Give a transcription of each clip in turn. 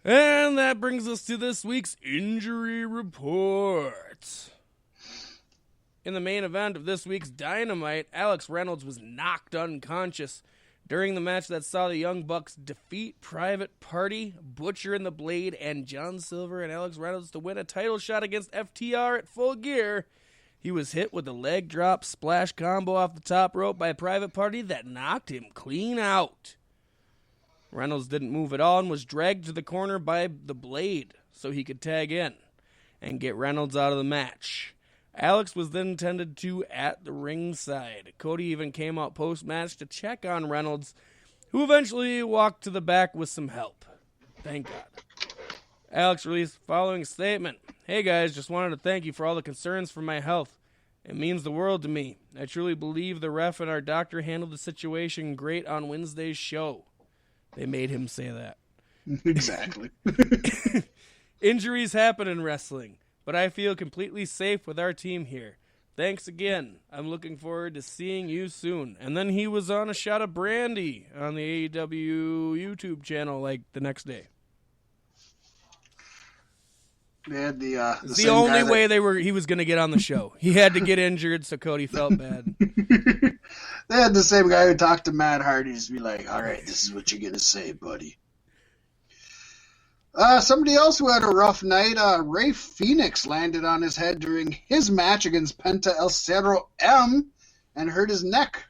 And that brings us to this week's injury report. In the main event of this week's Dynamite, Alex Reynolds was knocked unconscious during the match that saw the Young Bucks defeat Private Party, Butcher and the Blade, and John Silver and Alex Reynolds to win a title shot against FTR at Full Gear. He was hit with a leg drop splash combo off the top rope by Private Party that knocked him clean out. Reynolds didn't move at all and was dragged to the corner by the Blade so he could tag in and get Reynolds out of the match. Alex was then tended to at the ringside. Cody even came out post-match to check on Reynolds, who eventually walked to the back with some help. Thank God. Alex released the following statement. Hey guys, just wanted to thank you for all the concerns for my health. It means the world to me. I truly believe the ref and our doctor handled the situation great on Wednesday's show. They made him say that. Exactly. Injuries happen in wrestling, but I feel completely safe with our team here. Thanks again. I'm looking forward to seeing you soon. And then he was on a shot of brandy on the AEW YouTube channel like the next day. They had the only way he was going to get on the show. He had to get injured, so Cody felt bad. They had the same guy who talked to Matt Hardy to be like, all right, this is what you're going to say, buddy. Somebody else who had a rough night, Ray Phoenix landed on his head during his match against Penta El Cerro M and hurt his neck.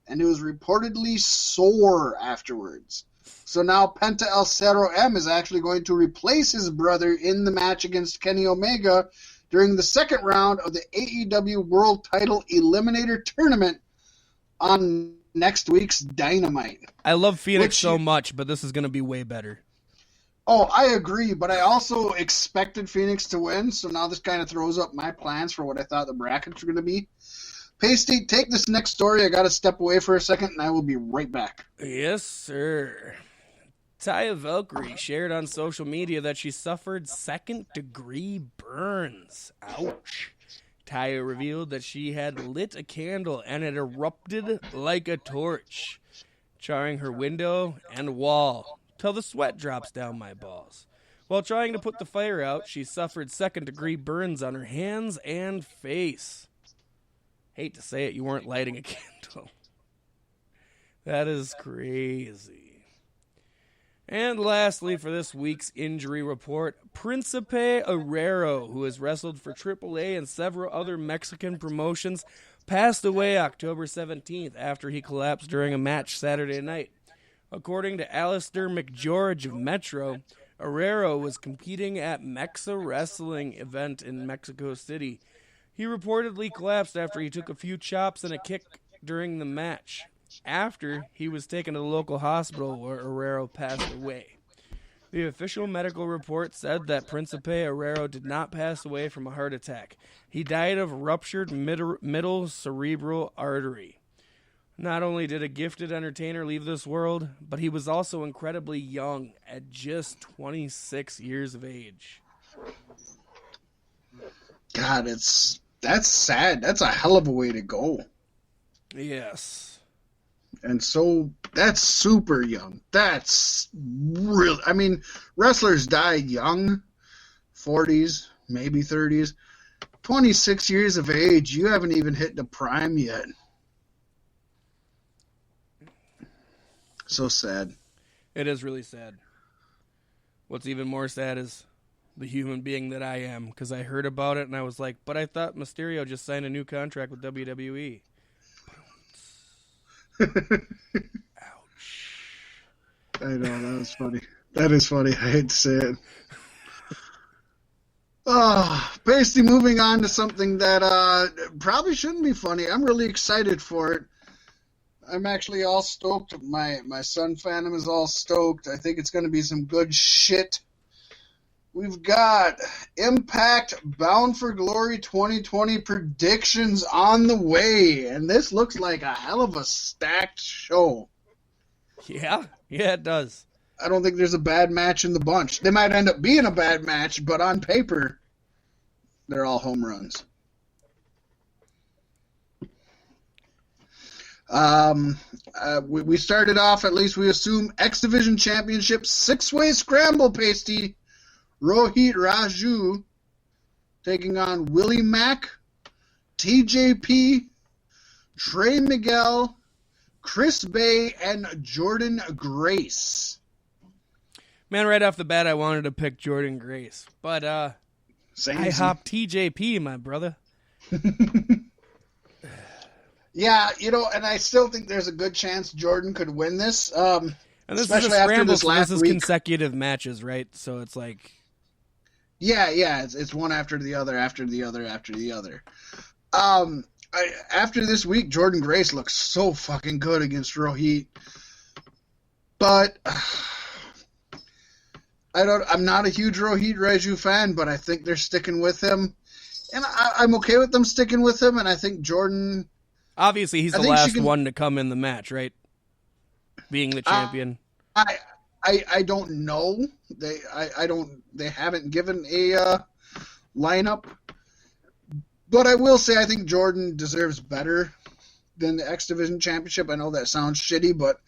And it was reportedly sore afterwards. So now Penta El Cerro M is actually going to replace his brother in the match against Kenny Omega during the second round of the AEW World Title Eliminator Tournament on next week's Dynamite. I love Phoenix so much, but this is going to be way better. Oh, I agree, but I also expected Phoenix to win, so now this kind of throws up my plans for what I thought the brackets were going to be. Paystee, take this next story. I got to step away for a second, and I will be right back. Yes, sir. Taya Valkyrie shared on social media that she suffered second-degree burns. Ouch. Taya revealed that she had lit a candle and it erupted like a torch, charring her window and wall till the sweat drops down my balls. While trying to put the fire out, she suffered second-degree burns on her hands and face. Hate to say it, you weren't lighting a candle. That is crazy. And lastly, for this week's injury report, Principe Herrero, who has wrestled for AAA and several other Mexican promotions, passed away October 17th after he collapsed during a match Saturday night. According to Alistair McGeorge of Metro, Herrero was competing at Mexa Wrestling event in Mexico City. He reportedly collapsed after he took a few chops and a kick during the match. After, he was taken to the local hospital where Herrero passed away. The official medical report said that Principe Herrero did not pass away from a heart attack. He died of ruptured middle cerebral artery. Not only did a gifted entertainer leave this world, but he was also incredibly young at just 26 years of age. God, that's sad. That's a hell of a way to go. Yes. And so that's super young. That's real. I mean, wrestlers die young, 40s, maybe 30s. 26 years of age, you haven't even hit the prime yet. So sad. It is really sad. What's even more sad is the human being that I am, because I heard about it and I was like, but I thought Mysterio just signed a new contract with WWE. Ouch. I know, that was funny. That is funny. I hate to say it. Paystee, moving on to something that probably shouldn't be funny. I'm really excited for it. I'm actually all stoked. My son Phantom is all stoked. I think it's going to be some good shit. We've got Impact Bound for Glory 2020 predictions on the way, and this looks like a hell of a stacked show. Yeah, it does. I don't think there's a bad match in the bunch. They might end up being a bad match, but on paper, they're all home runs. We started off, at least we assume, X Division Championship six-way scramble, Paystee. Rohit Raju taking on Willie Mack, TJP, Trey Miguel, Chris Bay, and Jordan Grace. Man, right off the bat, I wanted to pick Jordan Grace, but I hopped TJP, my brother. Yeah, and I still think there's a good chance Jordan could win this. And this especially is a scramble, after this so this is week. consecutive matches, right? So it's like... Yeah, it's one after the other, after the other, after the other. After this week, Jordan Grace looks so fucking good against Rohit. But I'm not a huge Rohit Raju fan, but I think they're sticking with him. And I'm okay with them sticking with him, and I think Jordan... Obviously, he's the last one to come in the match, right? Being the champion. I don't know. They haven't given a lineup. But I will say I think Jordan deserves better than the X Division Championship. I know that sounds shitty, but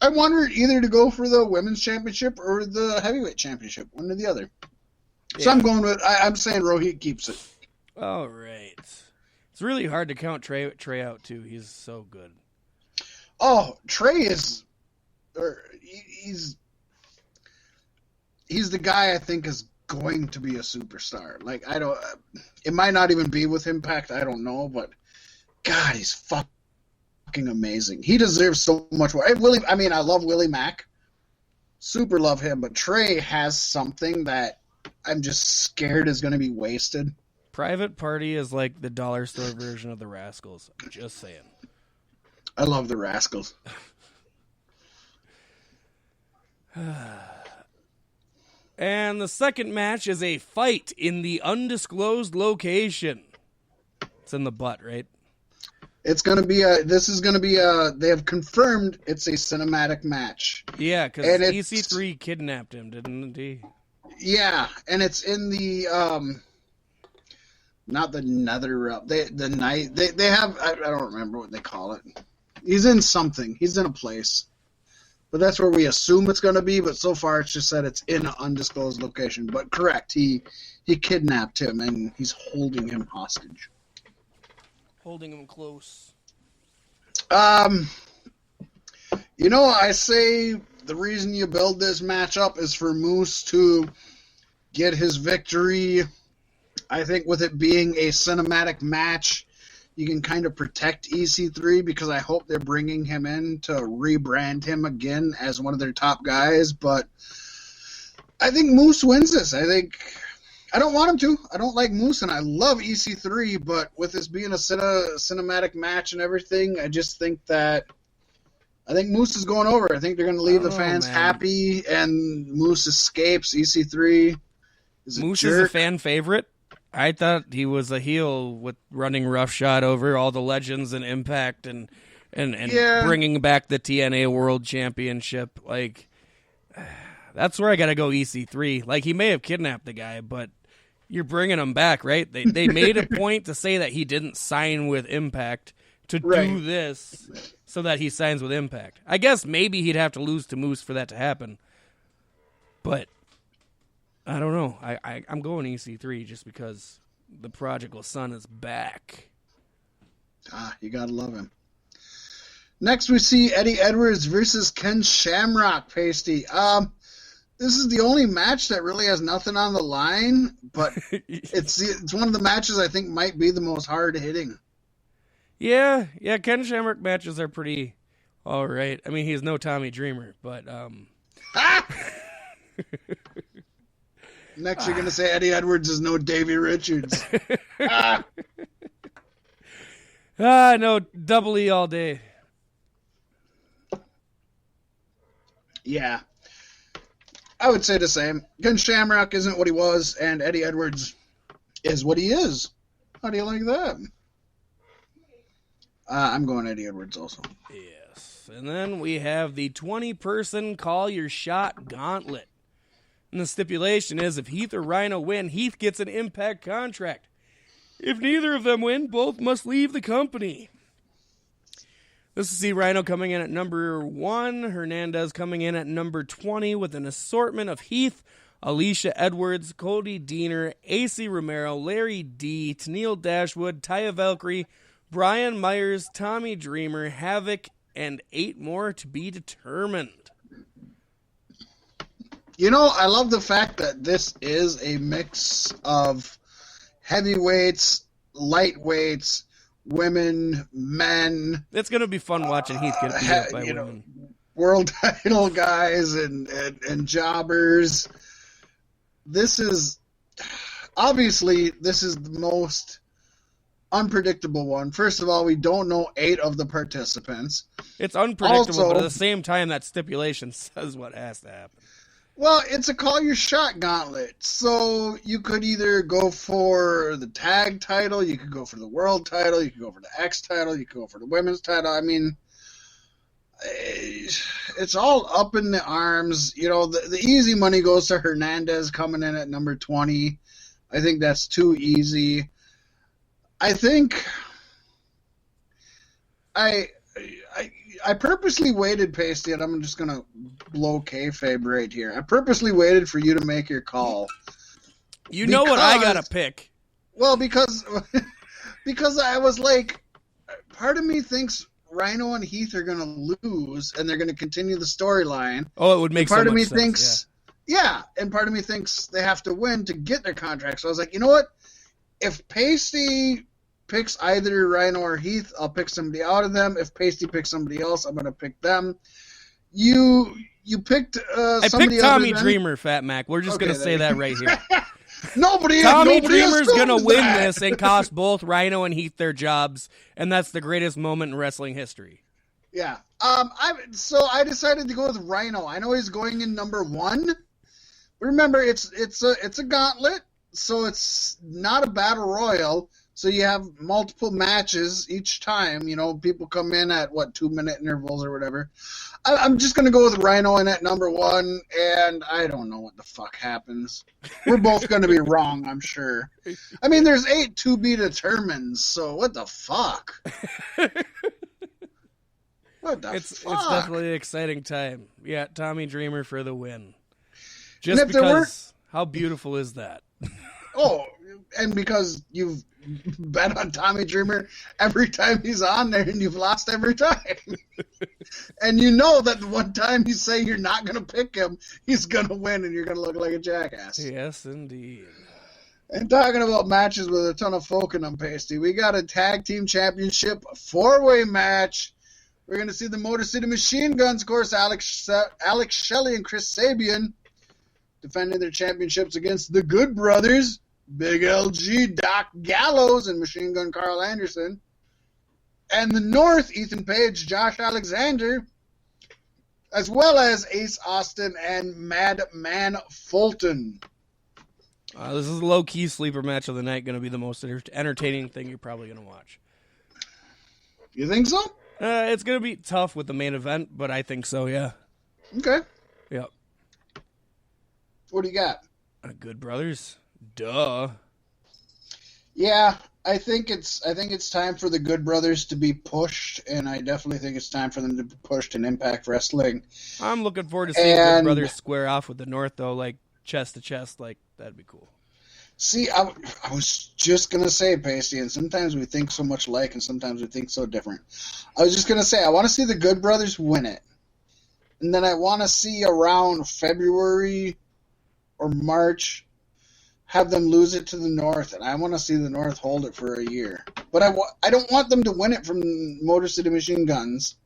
I wanted either to go for the Women's Championship or the Heavyweight Championship, one or the other. Yeah. So I'm going with, I'm saying Rohit keeps it. All right. It's really hard to count Trey out, too. He's so good. Oh, Trey is... He's the guy I think is going to be a superstar. Like, it might not even be with Impact, I don't know, but God, he's fucking amazing. He deserves so much more. I love Willie Mack. Super love him, but Trey has something that I'm just scared is going to be wasted. Private Party is like the dollar store version of the Rascals. I'm just saying. I love the Rascals. And the second match is a fight in the undisclosed location. It's in the butt, right? It's going to be they have confirmed it's a cinematic match. Yeah, because EC3 kidnapped him, didn't he? Yeah, and it's in the, not the nether, they have, I don't remember what they call it. He's in something. He's in a place. But that's where we assume it's going to be, but so far it's just said it's in an undisclosed location. But correct, he kidnapped him, and he's holding him hostage. Holding him close. I say the reason you build this match up is for Moose to get his victory. I think with it being a cinematic match, you can kind of protect EC3 because I hope they're bringing him in to rebrand him again as one of their top guys. But I think Moose wins this. I don't want him to. I don't like Moose, and I love EC3. But with this being a cinematic match and everything, I just think Moose is going over. I think they're going to leave the fans happy, and Moose escapes. EC3 is a Moose jerk. is a fan favorite. I thought he was a heel with running roughshod over all the legends and Impact and bringing back the TNA World Championship. Like, that's where I got to go EC3. Like, he may have kidnapped the guy, but you're bringing him back, right? They made a point to say that he didn't sign with Impact to do this so that he signs with Impact. I guess maybe he'd have to lose to Moose for that to happen. But I don't know. I'm going EC3 just because the prodigal son is back. You gotta love him. Next we see Eddie Edwards versus Ken Shamrock, Paystee. This is the only match that really has nothing on the line, but it's one of the matches I think might be the most hard hitting. Yeah, Ken Shamrock matches are pretty all right. I mean, he's no Tommy Dreamer, but Next, you're going to say Eddie Edwards is no Davey Richards. No, double E all day. Yeah. I would say the same. Ken Shamrock isn't what he was, and Eddie Edwards is what he is. How do you like that? I'm going Eddie Edwards also. Yes. And then we have the 20-person Call Your Shot Gauntlet. And the stipulation is if Heath or Rhino win, Heath gets an Impact contract. If neither of them win, both must leave the company. This will see Rhino coming in at number 1, Hernandez coming in at number 20 with an assortment of Heath, Alicia Edwards, Cody Deaner, AC Romero, Larry D, Tennille Dashwood, Taya Valkyrie, Brian Myers, Tommy Dreamer, Havoc, and 8 more to be determined. You know, I love the fact that this is a mix of heavyweights, lightweights, women, men. It's going to be fun watching Heath get beat up by women. World title guys and jobbers. This is the most unpredictable one. First of all, we don't know 8 of the participants. It's unpredictable, but at the same time, that stipulation says what has to happen. Well, it's a call your shot gauntlet. So you could either go for the tag title, you could go for the world title, you could go for the X title, you could go for the women's title. I mean, it's all up in the arms. You know, the easy money goes to Hernandez coming in at number 20. I think that's too easy. I think I purposely waited, Paystee, and I'm just going to blow kayfabe right here. I purposely waited for you to make your call. You know what I got to pick. Well, because I was like, part of me thinks Rhino and Heath are going to lose, and they're going to continue the storyline. Oh, it would make part so of much me sense. Thinks, yeah, and part of me thinks they have to win to get their contract. So I was like, you know what? If Paystee picks either Rhino or Heath, I'll pick somebody out of them. If Paystee picks somebody else, I'm going to pick them. You picked I somebody picked Tommy other Dreamer, Fat Mack. We're just going to say that right here. Tommy Dreamer's going to win this and cost both Rhino and Heath their jobs, and that's the greatest moment in wrestling history. Yeah. So I decided to go with Rhino. I know he's going in number 1. But remember, it's a gauntlet, so it's not a battle royal. So you have multiple matches each time. You know, people come in at, 2-minute intervals or whatever. I'm just going to go with Rhino in at number 1, and I don't know what the fuck happens. We're both going to be wrong, I'm sure. I mean, there's 8 to be determined, so what the fuck? What the fuck? It's definitely an exciting time. Yeah, Tommy Dreamer for the win. Just because, how beautiful is that? Oh, and because you've bet on Tommy Dreamer every time he's on there, and you've lost every time. And you know that the one time you say you're not going to pick him, he's going to win, and you're going to look like a jackass. Yes, indeed. And talking about matches with a ton of folk in them, Paystee, we got a tag team championship 4-way match. We're going to see the Motor City Machine Guns, of course, Alex Shelley and Chris Sabian, defending their championships against the Good Brothers, Big LG, Doc Gallows, and Machine Gun Carl Anderson. And the North, Ethan Page, Josh Alexander, as well as Ace Austin and Madman Fulton. This is a low-key sleeper match of the night. Going to be the most entertaining thing you're probably going to watch. You think so? It's going to be tough with the main event, but I think so, yeah. Okay. Yep. What do you got? Good Brothers. Duh. Yeah, I think it's time for the Good Brothers to be pushed, and I definitely think it's time for them to be pushed in Impact Wrestling. I'm looking forward to seeing Good Brothers square off with the North, though, like chest to chest. Like, that'd be cool. See, I was just going to say, Paystee, and sometimes we think so much alike and sometimes we think so different. I was just going to say, I want to see the Good Brothers win it. And then I want to see around February or March have them lose it to the North, and I want to see the North hold it for a year. But I don't want them to win it from Motor City Machine Guns.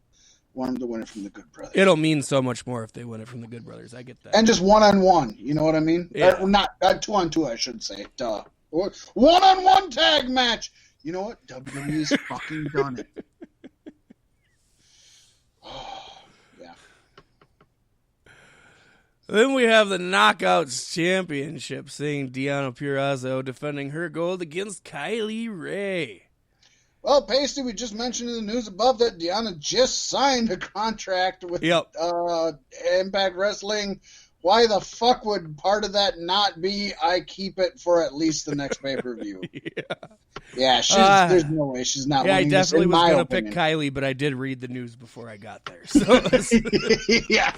I want them to win it from the Good Brothers. It'll mean so much more if they win it from the Good Brothers. I get that. And just 1-on-1, you know what I mean? Yeah. Not 2-on-2, I should say. Duh. 1-on-1 tag match. You know what? WWE's fucking done it. Then we have the Knockouts Championship, seeing Deonna Purrazzo defending her gold against Kylie Ray. Well, Paystee, we just mentioned in the news above that Deonna just signed a contract with Impact Wrestling. why the fuck would part of that not be I keep it for at least the next pay-per-view? Yeah, there's no way she's not winning. I definitely this, was going to pick Kylie, but I did read the news before I got there. So yeah,